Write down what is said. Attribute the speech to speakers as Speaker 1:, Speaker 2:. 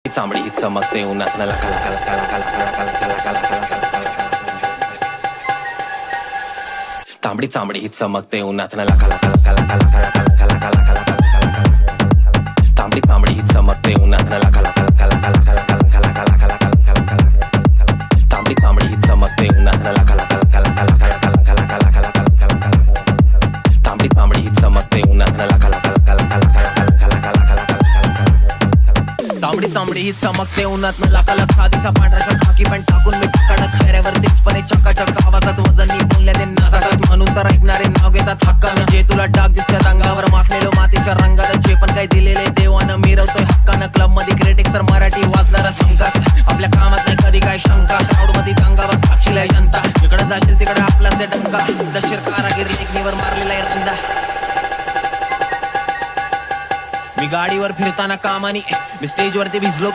Speaker 1: चांबडी ही चमकते उन्हात न लका लका लका लका लका लका लका लका लका लका लका. तांबडी चांबडी ही चमकते उन्हात न लका लका लका लका लका लका लका लका लका लका लका. तांबडी चांबडी ही चमकते उन्हात न लका लका लका लका लका लका लका लका लका लका लका लका. तांबडी चांबडी ही चमकते उन्हात न लका लका लका लका लका लका लका लका लका लका लका लका. तांबडी चांबडी ही चमकते उन्हात न लका लका लका लका लका लका लका लका लका लका लका. तांबडी चांबडी ही चमकते उन्हात न लाका लखा तिचा पांढरा शर्ट खाकी पॅन्ट टाकून मी कडक चेहऱ्यावर तेजपणे चकाचक आवाजात वजनी बोलण्याने नासाकत म्हणून तर ऐकणारे नाव घेतात हक्कानं. जे तुला डाग दिसतात अंगावर माखलेलो मातीच्या रंगाला जे पण काही दिलेले देवानं मिरवतोय हक्कानं. क्लब मध्ये क्रिटिक्स तर मराठी वाचणारच हमखास आपल्या कामात नाही कधी काय शंका. क्राऊड मध्ये अंगावर साक्षीला जनता इकडे जाशील तिकडे आपला से डंका. दशीर कारागीर लेखणीवर मारलेला आहे रंदा. मी गाडीवर फिरताना कामानी मी स्टेजवरती भिजलो